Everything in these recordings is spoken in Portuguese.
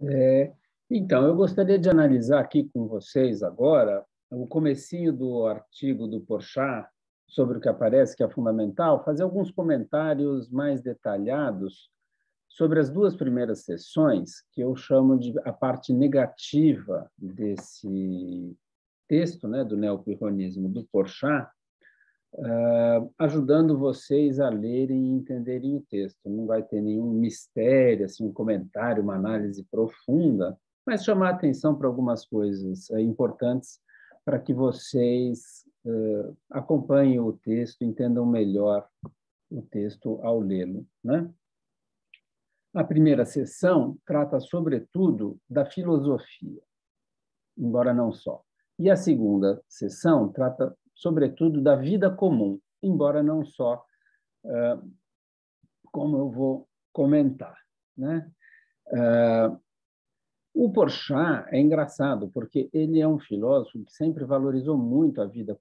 É, então, eu gostaria de analisar aqui com vocês agora o comecinho do artigo do Porchat sobre o que aparece, que é fundamental, fazer alguns comentários mais detalhados sobre as duas primeiras sessões, que eu chamo de a parte negativa desse texto, né, do neopirronismo do Porchat, ajudando vocês a lerem e entenderem o texto. Não vai ter nenhum mistério, assim, um comentário, uma análise profunda, mas chamar a atenção para algumas coisas importantes para que vocês acompanhem o texto, entendam melhor o texto ao lê-lo, né? A primeira sessão trata, sobretudo, da filosofia, embora não só. E a segunda sessão trata, sobretudo, da vida comum, embora não só, como eu vou comentar, né? O Porchat é engraçado, porque ele é um filósofo que sempre valorizou muito a vida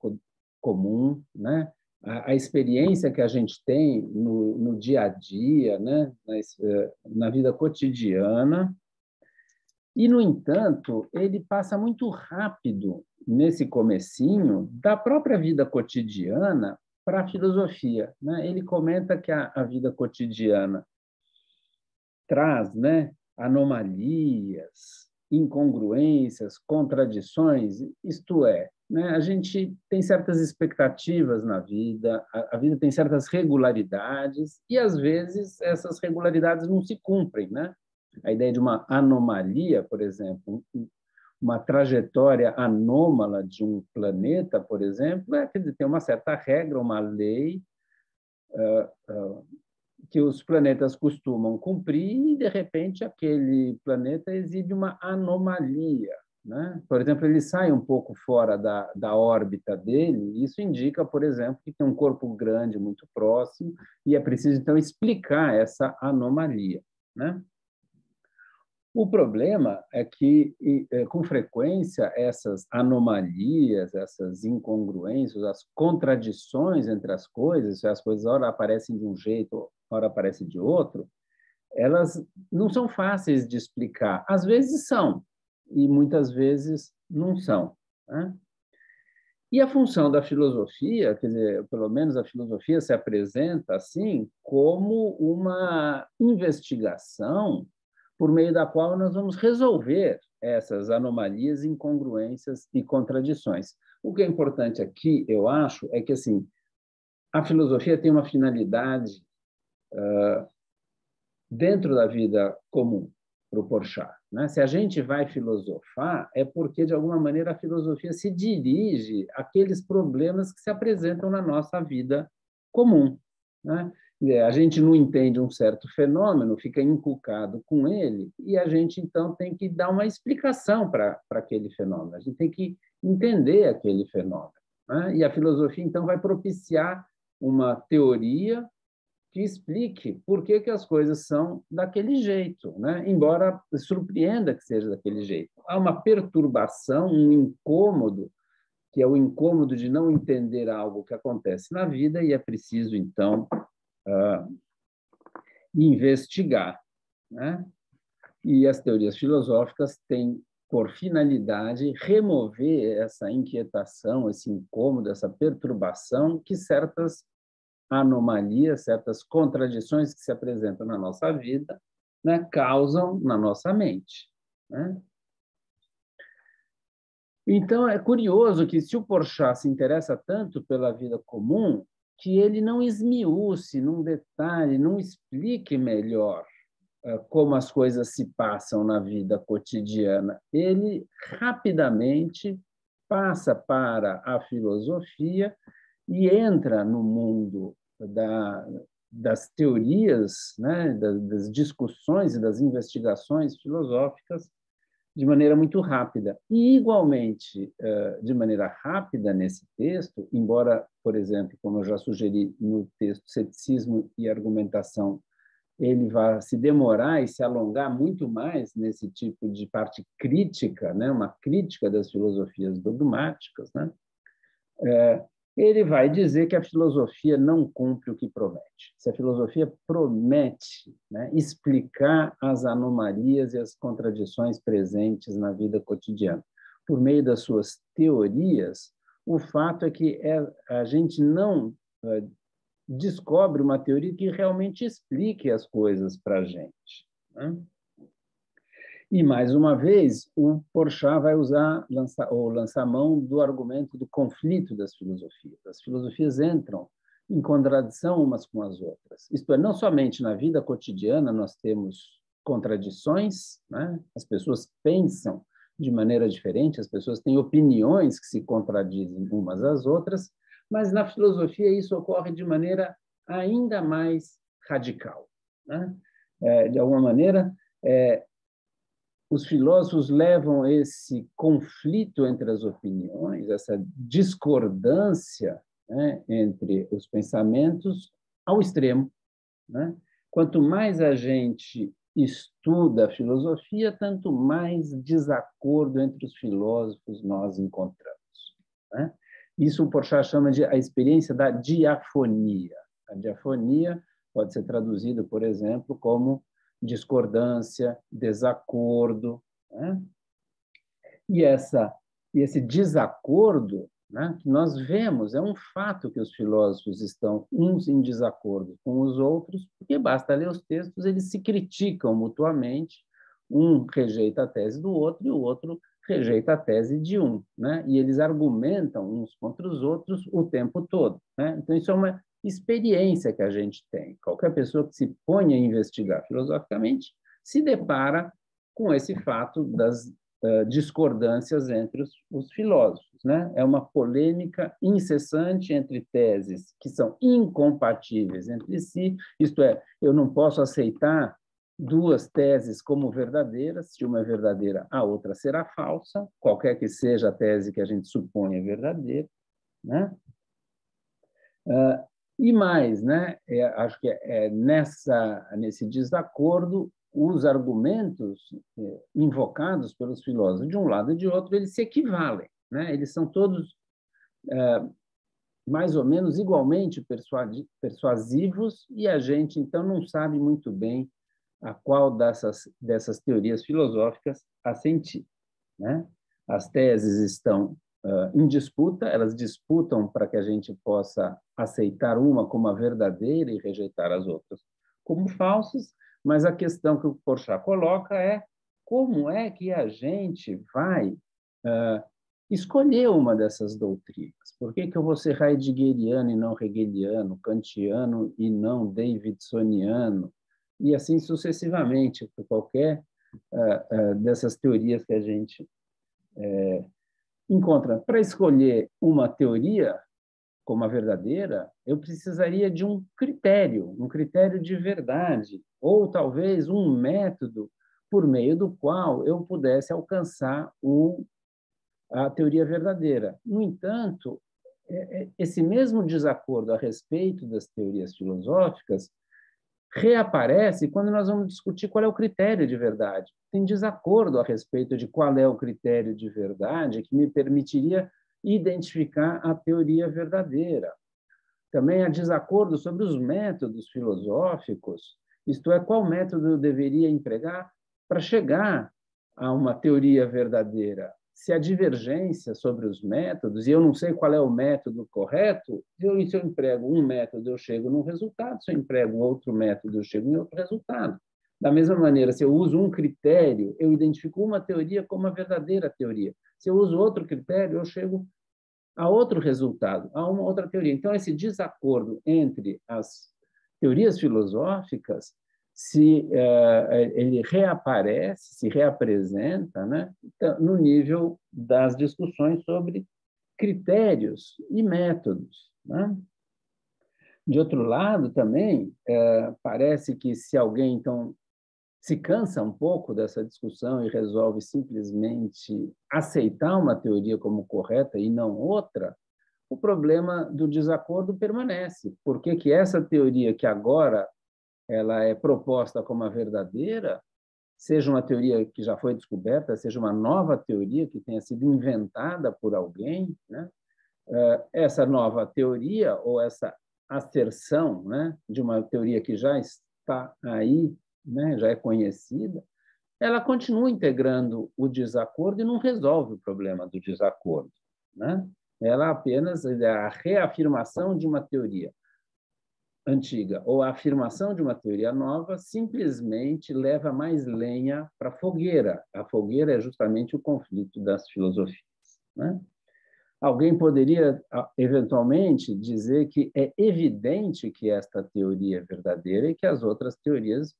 comum, né? A experiência que a gente tem no dia a dia, né? Na vida cotidiana. E, no entanto, ele passa muito rápido nesse comecinho da própria vida cotidiana para a filosofia, né? Ele comenta que a vida cotidiana traz, né, anomalias, incongruências, contradições, isto é, né, a gente tem certas expectativas na vida, a vida tem certas regularidades e, às vezes, essas regularidades não se cumprem, né? A ideia de uma anomalia, por exemplo, uma trajetória anômala de um planeta, por exemplo, quer dizer, tem uma certa regra, uma lei que os planetas costumam cumprir e, de repente, aquele planeta exibe uma anomalia, né? Por exemplo, ele sai um pouco fora da órbita dele, e isso indica, por exemplo, que tem um corpo grande muito próximo e é preciso, então, explicar essa anomalia, né? O problema é que, com frequência, essas anomalias, essas incongruências, as contradições entre as coisas ora aparecem de um jeito, ora aparecem de outro, elas não são fáceis de explicar. Às vezes são, e muitas vezes não são, né? E a função da filosofia, quer dizer, pelo menos a filosofia se apresenta assim como uma investigação por meio da qual nós vamos resolver essas anomalias, incongruências e contradições. O que é importante aqui, eu acho, é que assim, a filosofia tem uma finalidade dentro da vida comum para o Porchat, né? Se a gente vai filosofar, é porque, de alguma maneira, a filosofia se dirige àqueles problemas que se apresentam na nossa vida comum, né? A gente não entende um certo fenômeno, fica encucado com ele, e a gente, então, tem que dar uma explicação para aquele fenômeno. A gente tem que entender aquele fenômeno, né? E a filosofia, então, vai propiciar uma teoria que explique por que, que as coisas são daquele jeito, né? Embora surpreenda que seja daquele jeito. Há uma perturbação, um incômodo, que é o incômodo de não entender algo que acontece na vida, e é preciso, então, investigar, né? E as teorias filosóficas têm por finalidade remover essa inquietação, esse incômodo, essa perturbação que certas anomalias, certas contradições que se apresentam na nossa vida, né, causam na nossa mente, né? Então, é curioso que, se o Porchat se interessa tanto pela vida comum, que ele não esmiúce num detalhe, não explique melhor como as coisas se passam na vida cotidiana. Ele rapidamente passa para a filosofia e entra no mundo das teorias, né, das discussões e das investigações filosóficas de maneira muito rápida. E, igualmente, de maneira rápida nesse texto, embora, por exemplo, como eu já sugeri no texto Ceticismo e Argumentação, ele vai se demorar e se alongar muito mais nesse tipo de parte crítica, né, uma crítica das filosofias dogmáticas, né? ele vai dizer que a filosofia não cumpre o que promete. Se a filosofia promete, né, explicar as anomalias e as contradições presentes na vida cotidiana por meio das suas teorias, o fato é que a gente não descobre uma teoria que realmente explique as coisas para a gente, né? E, mais uma vez, o Porchat vai lançar mão do argumento do conflito das filosofias. As filosofias entram em contradição umas com as outras. Isto é, não somente na vida cotidiana nós temos contradições, né? As pessoas pensam de maneira diferente, as pessoas têm opiniões que se contradizem umas às outras, mas na filosofia isso ocorre de maneira ainda mais radical, né? De alguma maneira, os filósofos levam esse conflito entre as opiniões, essa discordância, né, entre os pensamentos, ao extremo, né? Quanto mais a gente estuda a filosofia, tanto mais desacordo entre os filósofos nós encontramos, né? Isso o Porchat chama de a experiência da diafonia. A diafonia pode ser traduzida, por exemplo, como discordância, desacordo, né? E esse desacordo, né, que nós vemos, é um fato que os filósofos estão uns em desacordo com os outros, porque basta ler os textos, eles se criticam mutuamente, um rejeita a tese do outro e o outro rejeita a tese de um, né? E eles argumentam uns contra os outros o tempo todo, né? Então, isso é uma experiência que a gente tem. Qualquer pessoa que se ponha a investigar filosoficamente se depara com esse fato das discordâncias entre os filósofos, né? É uma polêmica incessante entre teses que são incompatíveis entre si, isto é, eu não posso aceitar duas teses como verdadeiras, se uma é verdadeira, a outra será falsa, qualquer que seja a tese que a gente suponha verdadeira, né? E mais, né? Acho que nesse desacordo, os argumentos invocados pelos filósofos de um lado e de outro, eles se equivalem, né? Eles são todos mais ou menos igualmente persuasivos e a gente, então, não sabe muito bem a qual dessas teorias filosóficas assentir, né? As teses estão em disputa, elas disputam para que a gente possa aceitar uma como a verdadeira e rejeitar as outras como falsas, mas a questão que o Porchat coloca é como é que a gente vai escolher uma dessas doutrinas? Por que eu vou ser heideggeriano e não hegeliano, kantiano e não davidsoniano? E assim sucessivamente, por qualquer dessas teorias que a gente encontra. Para escolher uma teoria como a verdadeira, eu precisaria de um critério de verdade, ou talvez um método por meio do qual eu pudesse alcançar a teoria verdadeira. No entanto, esse mesmo desacordo a respeito das teorias filosóficas reaparece quando nós vamos discutir qual é o critério de verdade. Tem desacordo a respeito de qual é o critério de verdade que me permitiria identificar a teoria verdadeira. Também há desacordo sobre os métodos filosóficos, isto é, qual método eu deveria empregar para chegar a uma teoria verdadeira. Se há divergência sobre os métodos, e eu não sei qual é o método correto, se eu emprego um método, eu chego num resultado, se eu emprego outro método, eu chego em outro resultado. Da mesma maneira, se eu uso um critério, eu identifico uma teoria como a verdadeira teoria. Se eu uso outro critério, eu chego a outro resultado, a uma outra teoria. Então, esse desacordo entre as teorias filosóficas ele reaparece, se reapresenta, né, no nível das discussões sobre critérios e métodos, né? De outro lado, também, parece que se alguém, então, se cansa um pouco dessa discussão e resolve simplesmente aceitar uma teoria como correta e não outra, o problema do desacordo permanece. Por que essa teoria que agora ela é proposta como a verdadeira, seja uma teoria que já foi descoberta, seja uma nova teoria que tenha sido inventada por alguém, né? essa nova teoria, ou essa asserção, né, de uma teoria que já está aí, né, já é conhecida, ela continua integrando o desacordo e não resolve o problema do desacordo, né? Ela apenas é a reafirmação de uma teoria antiga ou a afirmação de uma teoria nova simplesmente leva mais lenha para a fogueira. A fogueira é justamente o conflito das filosofias, né? Alguém poderia, eventualmente, dizer que é evidente que esta teoria é verdadeira e que as outras teorias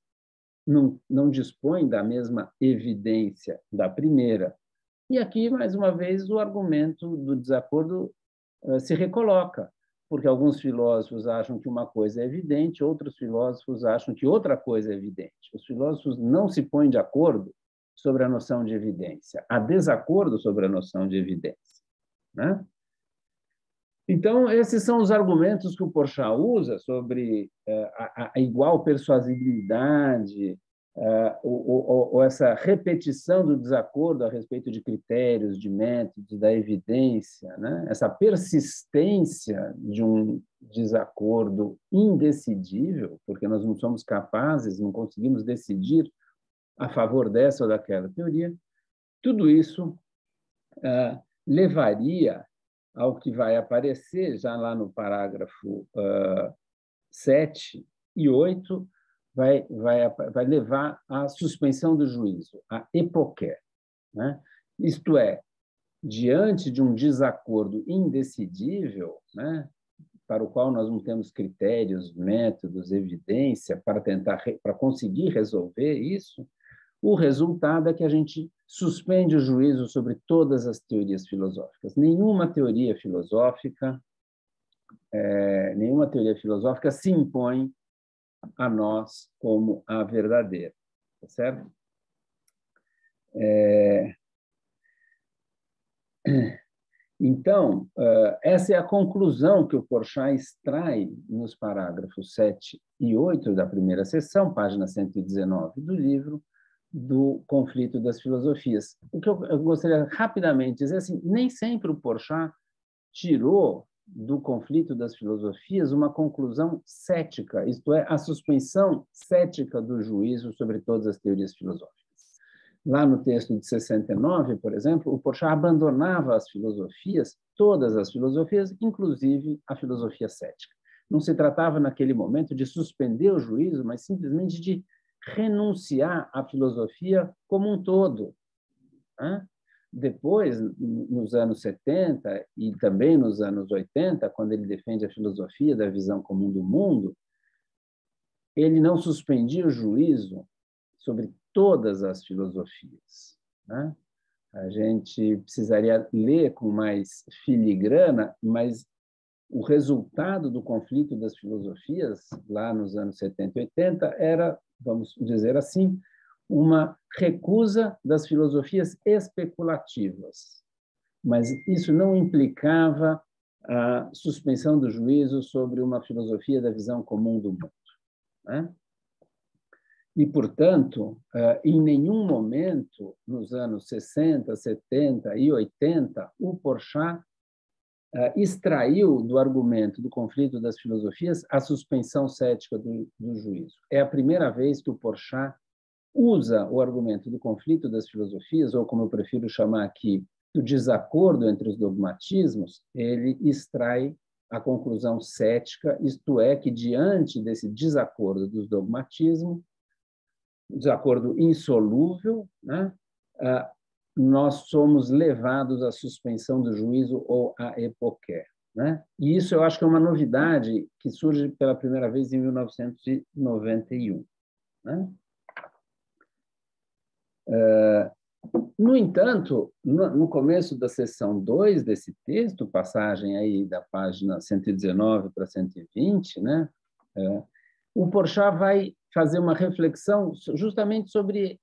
não dispõem da mesma evidência da primeira. E aqui, mais uma vez, o argumento do desacordo se recoloca, porque alguns filósofos acham que uma coisa é evidente, outros filósofos acham que outra coisa é evidente. Os filósofos não se põem de acordo sobre a noção de evidência. Há desacordo sobre a noção de evidência, né? Então, esses são os argumentos que o Porchat usa sobre a igual persuasibilidade, ou essa repetição do desacordo a respeito de critérios, de métodos, da evidência, né? Essa persistência de um desacordo indecidível, porque nós não somos capazes, não conseguimos decidir a favor dessa ou daquela teoria, tudo isso levaria ao que vai aparecer já lá no parágrafo 7 e 8, vai levar à suspensão do juízo, à epoqué, né? Isto é, diante de um desacordo indecidível, né, para o qual nós não temos critérios, métodos, evidência para conseguir resolver isso, o resultado é que a gente suspende o juízo sobre todas as teorias filosóficas. Nenhuma teoria filosófica se impõe a nós como a verdadeira, tá certo? Então, essa é a conclusão que o Porchat extrai nos parágrafos 7 e 8 da primeira seção, página 119 do livro, do conflito das filosofias. O que eu gostaria rapidamente de dizer assim, nem sempre o Porchat tirou do conflito das filosofias uma conclusão cética, isto é, a suspensão cética do juízo sobre todas as teorias filosóficas. Lá no texto de 69, por exemplo, o Porchat abandonava as filosofias, todas as filosofias, inclusive a filosofia cética. Não se tratava, naquele momento, de suspender o juízo, mas simplesmente de renunciar à filosofia como um todo, né? Depois, nos anos 70 e também nos anos 80, quando ele defende a filosofia da visão comum do mundo, ele não suspendia o juízo sobre todas as filosofias, né? A gente precisaria ler com mais filigrana, mas o resultado do conflito das filosofias, lá nos anos 70 e 80, era, vamos dizer assim, uma recusa das filosofias especulativas. Mas isso não implicava a suspensão do juízo sobre uma filosofia da visão comum do mundo, né? E, portanto, em nenhum momento, nos anos 60, 70 e 80, o Porchat extraiu do argumento do conflito das filosofias a suspensão cética do juízo. É a primeira vez que o Porchat usa o argumento do conflito das filosofias, ou como eu prefiro chamar aqui, do desacordo entre os dogmatismos, ele extrai a conclusão cética, isto é, que diante desse desacordo dos dogmatismos, desacordo insolúvel, né, nós somos levados à suspensão do juízo ou à epoqué, né? E isso eu acho que é uma novidade que surge pela primeira vez em 1991, né? No entanto, no começo da seção 2 desse texto, passagem aí da página 119 para 120, né, o Porchat vai fazer uma reflexão justamente sobre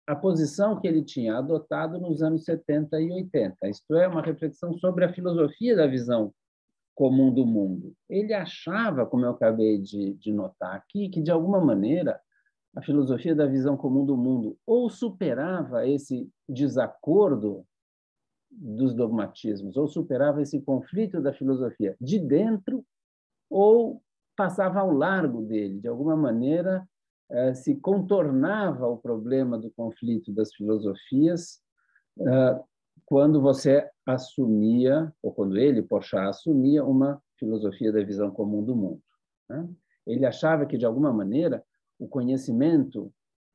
a posição que ele tinha adotado nos anos 70 e 80, isto é, uma reflexão sobre a filosofia da visão comum do mundo. Ele achava, como eu acabei de notar aqui, que, de alguma maneira, a filosofia da visão comum do mundo ou superava esse desacordo dos dogmatismos, ou superava esse conflito da filosofia de dentro, ou passava ao largo dele, de alguma maneira se contornava o problema do conflito das filosofias quando você assumia, ou quando ele, Porchat, assumia uma filosofia da visão comum do mundo. Ele achava que, de alguma maneira, o conhecimento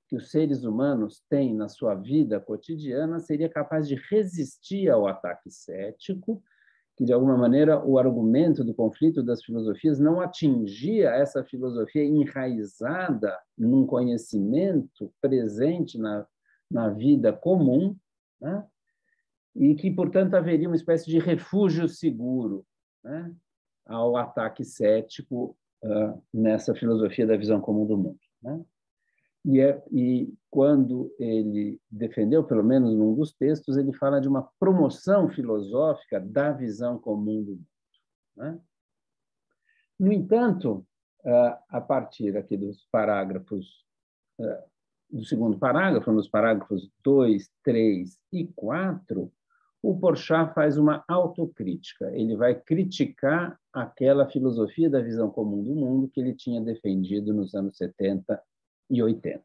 que os seres humanos têm na sua vida cotidiana seria capaz de resistir ao ataque cético, que, de alguma maneira, o argumento do conflito das filosofias não atingia essa filosofia enraizada num conhecimento presente na vida comum, né? E que, portanto, haveria uma espécie de refúgio seguro, né, ao ataque cético nessa filosofia da visão comum do mundo. Né? E quando ele defendeu, pelo menos num dos textos, ele fala de uma promoção filosófica da visão comum do mundo. Né? No entanto, a partir aqui dos parágrafos, do segundo parágrafo, nos parágrafos 2, 3 e 4, o Porchat faz uma autocrítica. Ele vai criticar aquela filosofia da visão comum do mundo que ele tinha defendido nos anos 70 e 80.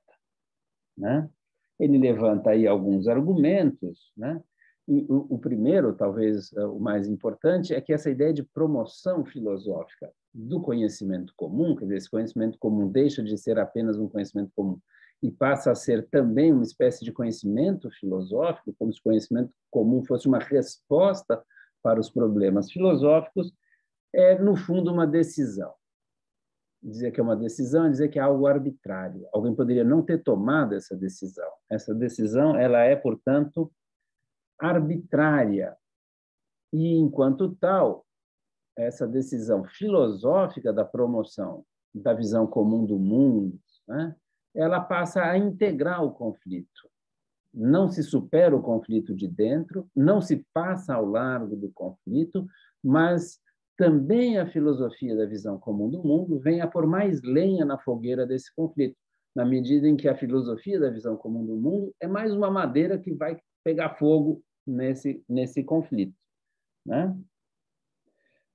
Né? Ele levanta aí alguns argumentos, né? E o primeiro, talvez o mais importante, é que essa ideia de promoção filosófica do conhecimento comum, quer dizer, esse conhecimento comum deixa de ser apenas um conhecimento comum e passa a ser também uma espécie de conhecimento filosófico, como se o conhecimento comum fosse uma resposta para os problemas filosóficos, é, no fundo, uma decisão. Dizer que é uma decisão é dizer que é algo arbitrário. Alguém poderia não ter tomado essa decisão. Essa decisão, ela é, portanto, arbitrária. E, enquanto tal, essa decisão filosófica da promoção da visão comum do mundo, né, ela passa a integrar o conflito. Não se supera o conflito de dentro, não se passa ao largo do conflito, mas também a filosofia da visão comum do mundo vem a pôr mais lenha na fogueira desse conflito, na medida em que a filosofia da visão comum do mundo é mais uma madeira que vai pegar fogo nesse conflito. Né?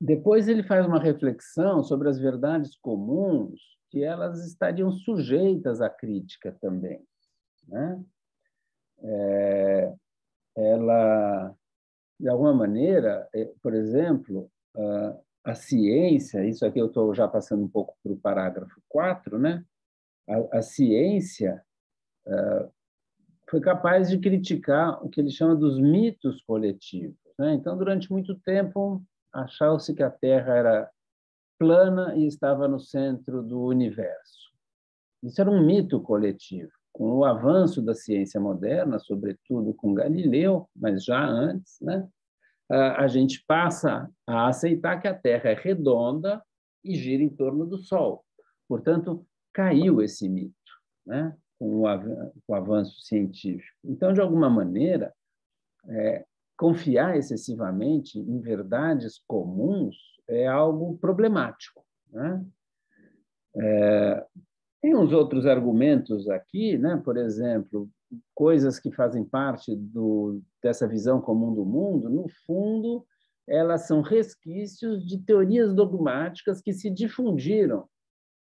Depois ele faz uma reflexão sobre as verdades comuns, que elas estariam sujeitas à crítica também. Né? Ela, de alguma maneira, por exemplo, a ciência, isso aqui eu estou já passando um pouco para o parágrafo 4, né? A ciência foi capaz de criticar o que ele chama dos mitos coletivos. Né? Então, durante muito tempo, achava-se que a Terra era plana e estava no centro do universo. Isso era um mito coletivo. Com o avanço da ciência moderna, sobretudo com Galileu, mas já antes, né, a gente passa a aceitar que a Terra é redonda e gira em torno do Sol. Portanto, caiu esse mito, né, com o avanço científico. Então, de alguma maneira, confiar excessivamente em verdades comuns é algo problemático. Né? Tem uns outros argumentos aqui, né? Por exemplo, coisas que fazem parte dessa visão comum do mundo, no fundo, elas são resquícios de teorias dogmáticas que se difundiram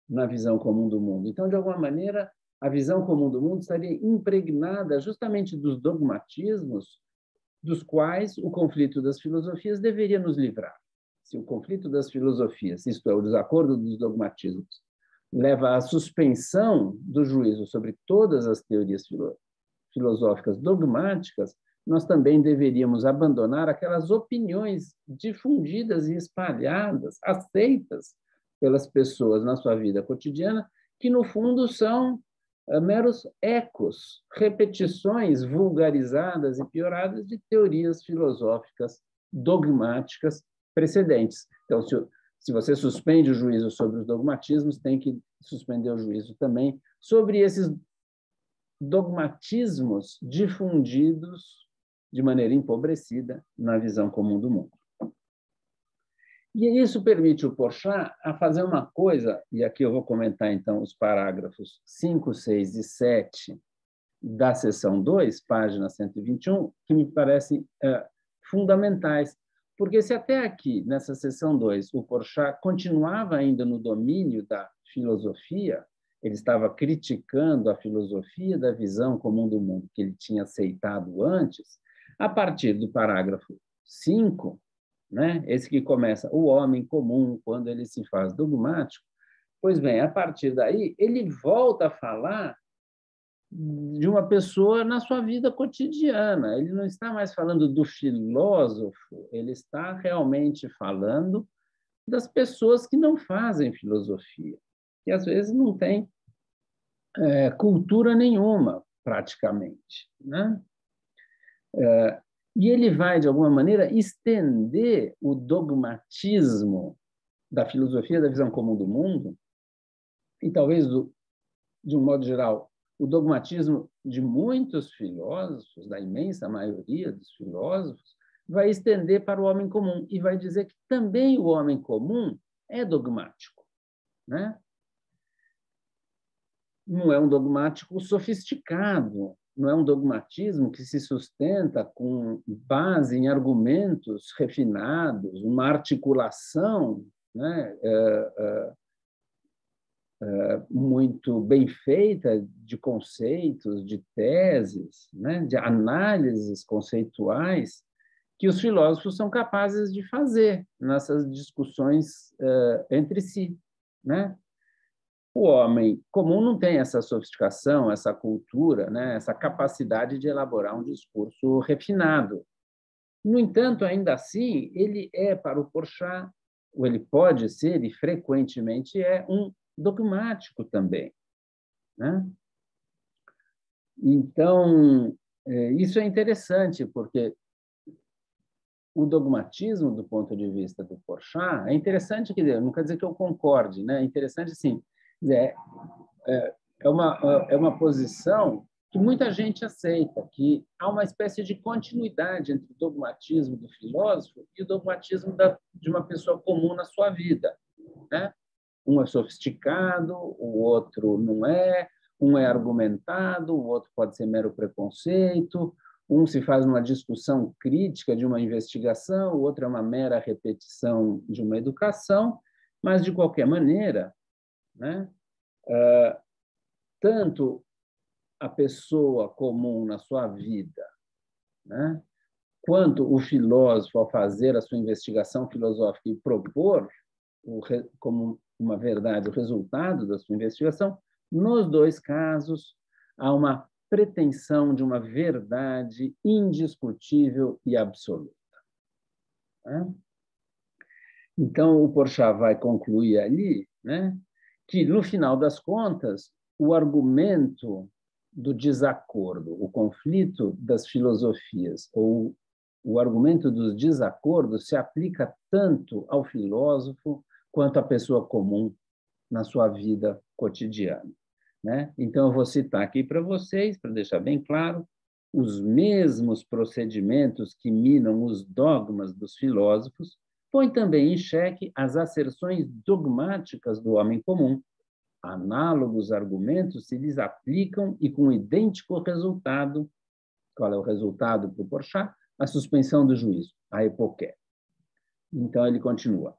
na visão comum do mundo. Então, de alguma maneira, a visão comum do mundo estaria impregnada justamente dos dogmatismos dos quais o conflito das filosofias deveria nos livrar. Se o conflito das filosofias, isto é, o desacordo dos dogmatismos, leva à suspensão do juízo sobre todas as teorias filosóficas dogmáticas, nós também deveríamos abandonar aquelas opiniões difundidas e espalhadas, aceitas pelas pessoas na sua vida cotidiana, que, no fundo, são meros ecos, repetições vulgarizadas e pioradas de teorias filosóficas dogmáticas precedentes. Então, se você suspende o juízo sobre os dogmatismos, tem que suspender o juízo também sobre esses dogmatismos difundidos de maneira empobrecida na visão comum do mundo. E isso permite o Porchat a fazer uma coisa, e aqui eu vou comentar, então, os parágrafos 5, 6 e 7 da seção 2, página 121, que me parece fundamentais. Porque se até aqui, nessa seção 2, o Porchat continuava ainda no domínio da filosofia, ele estava criticando a filosofia da visão comum do mundo que ele tinha aceitado antes, a partir do parágrafo 5, né, esse que começa, o homem comum, quando ele se faz dogmático, pois bem, a partir daí, ele volta a falar de uma pessoa na sua vida cotidiana. Ele não está mais falando do filósofo, ele está realmente falando das pessoas que não fazem filosofia, que às vezes não têm cultura nenhuma, praticamente, né? E ele vai, de alguma maneira, estender o dogmatismo da filosofia da visão comum do mundo, e talvez, de um modo geral, o dogmatismo de muitos filósofos, da imensa maioria dos filósofos, vai estender para o homem comum e vai dizer que também o homem comum é dogmático, né? Não é um dogmático sofisticado, não é um dogmatismo que se sustenta com base em argumentos refinados, uma articulação, né, muito bem feita de conceitos, de teses, né, de análises conceituais que os filósofos são capazes de fazer nessas discussões entre si, né? O homem comum não tem essa sofisticação, essa cultura, né, essa capacidade de elaborar um discurso refinado. No entanto, ainda assim, ele é, para o Porchat, ou ele pode ser, e frequentemente é, um dogmático também, né? Então, isso é interessante, porque o dogmatismo, do ponto de vista do Porchat, é interessante, não quer dizer que eu concorde, né? É interessante, sim, é, é uma posição que muita gente aceita, que há uma espécie de continuidade entre o dogmatismo do filósofo e o dogmatismo de uma pessoa comum na sua vida, né? Um é sofisticado, o outro não é, um é argumentado, o outro pode ser mero preconceito, um se faz uma discussão crítica de uma investigação, o outro é uma mera repetição de uma educação, mas, de qualquer maneira, né, tanto a pessoa comum na sua vida, né, quanto o filósofo, ao fazer a sua investigação filosófica e propor como uma verdade o resultado da sua investigação, nos dois casos há uma pretensão de uma verdade indiscutível e absoluta, né? Então, o Porchat vai concluir ali, né, que, no final das contas, o argumento do desacordo, o conflito das filosofias, ou o argumento dos desacordos, se aplica tanto ao filósofo quanto à pessoa comum na sua vida cotidiana, né? Então, eu vou citar aqui para vocês, para deixar bem claro, os mesmos procedimentos que minam os dogmas dos filósofos põem também em xeque as asserções dogmáticas do homem comum. Análogos argumentos se lhes aplicam e com idêntico resultado. Qual é o resultado para o Porchat? A suspensão do juízo, a epoqué. Então, ele continua.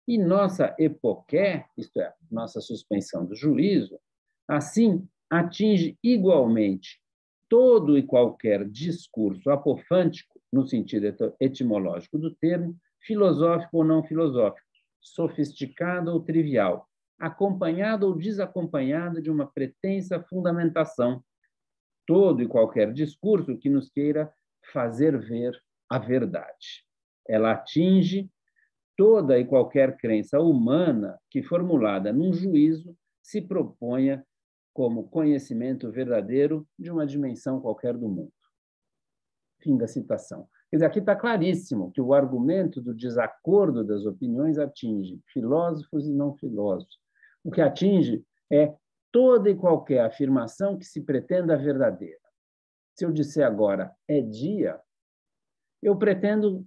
E nossa epoqué, isto é, nossa suspensão do juízo, assim atinge igualmente todo e qualquer discurso apofântico, no sentido etimológico do termo, filosófico ou não filosófico, sofisticado ou trivial, acompanhado ou desacompanhado de uma pretensa fundamentação, todo e qualquer discurso que nos queira fazer ver a verdade. Ela atinge toda e qualquer crença humana que, formulada num juízo, se proponha como conhecimento verdadeiro de uma dimensão qualquer do mundo. Fim da citação. Quer dizer, aqui está claríssimo que o argumento do desacordo das opiniões atinge filósofos e não filósofos. O que atinge é toda e qualquer afirmação que se pretenda verdadeira. Se eu disser agora é dia, eu pretendo,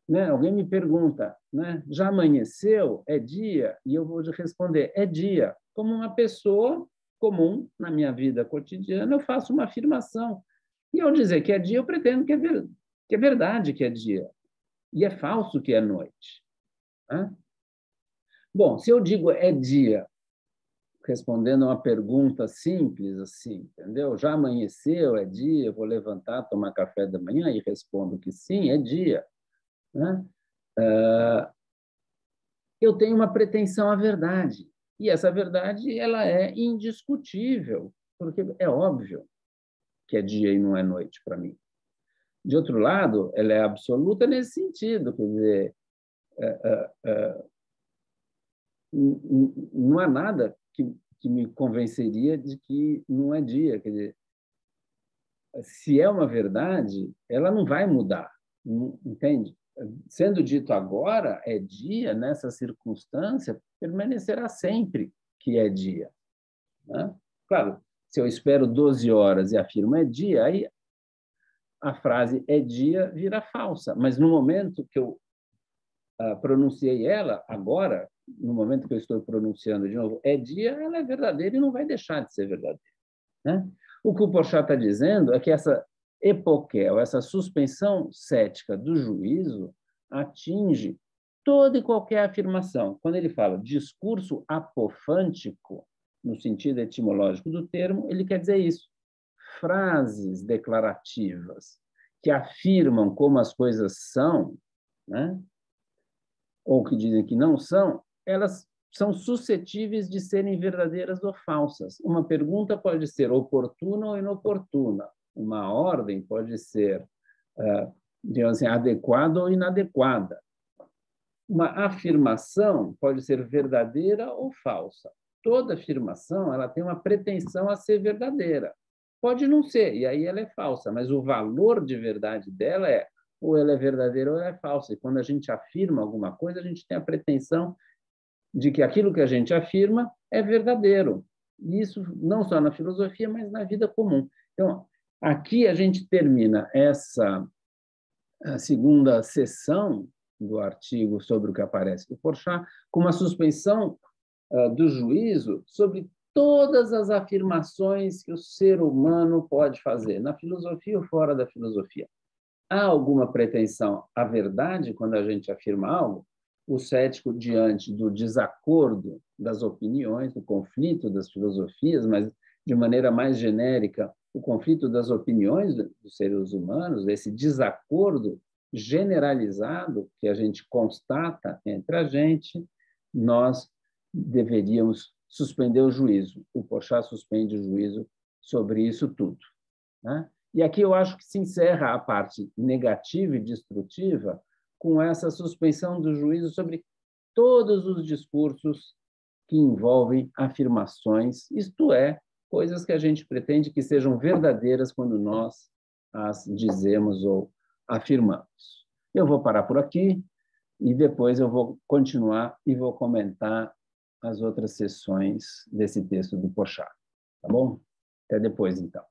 né, alguém me pergunta, né, já amanheceu? É dia? E eu vou responder, é dia. Como uma pessoa comum na minha vida cotidiana, eu faço uma afirmação. E ao dizer que é dia, eu pretendo que é verdade que é dia e é falso que é noite. Né? Bom, se eu digo é dia, respondendo a uma pergunta simples assim, entendeu? Já amanheceu, é dia, eu vou levantar, tomar café da manhã e respondo que sim, é dia. Né? Eu tenho uma pretensão à verdade. E essa verdade ela é indiscutível, porque é óbvio que é dia e não é noite para mim. De outro lado, ela é absoluta nesse sentido, quer dizer, não há nada que me convenceria de que não é dia. Quer dizer, se é uma verdade, ela não vai mudar, entende? Sendo dito agora, é dia, nessa circunstância, permanecerá sempre que é dia. Né? Claro, se eu espero 12 horas e afirmo é dia, aí a frase é dia vira falsa. Mas no momento que eu pronunciei ela, agora, no momento que eu estou pronunciando de novo, é dia, ela é verdadeira e não vai deixar de ser verdadeira. Né? O que o Porchat está dizendo é que essa epoquel, essa suspensão cética do juízo, atinge toda e qualquer afirmação. Quando ele fala discurso apofântico, no sentido etimológico do termo, ele quer dizer isso. Frases declarativas que afirmam como as coisas são, né? Ou que dizem que não são, elas são suscetíveis de serem verdadeiras ou falsas. Uma pergunta pode ser oportuna ou inoportuna. Uma ordem pode ser, digamos assim, adequada ou inadequada. Uma afirmação pode ser verdadeira ou falsa. Toda afirmação ela tem uma pretensão a ser verdadeira. Pode não ser, e aí ela é falsa, mas o valor de verdade dela é ou ela é verdadeira ou ela é falsa. E quando a gente afirma alguma coisa, a gente tem a pretensão de que aquilo que a gente afirma é verdadeiro. E isso não só na filosofia, mas na vida comum. Então, aqui a gente termina essa segunda sessão do artigo sobre o que aparece do Porchat com uma suspensão do juízo sobre todas as afirmações que o ser humano pode fazer, na filosofia ou fora da filosofia. Há alguma pretensão à verdade quando a gente afirma algo? O cético, diante do desacordo das opiniões, do conflito das filosofias, mas de maneira mais genérica, o conflito das opiniões dos seres humanos, esse desacordo generalizado que a gente constata entre a gente, nós deveríamos suspender o juízo. O Porchat suspende o juízo sobre isso tudo. Né? E aqui eu acho que se encerra a parte negativa e destrutiva com essa suspensão do juízo sobre todos os discursos que envolvem afirmações, isto é, coisas que a gente pretende que sejam verdadeiras quando nós as dizemos ou afirmamos. Eu vou parar por aqui e depois eu vou continuar e vou comentar as outras sessões desse texto do Porchat. Tá bom? Até depois, então.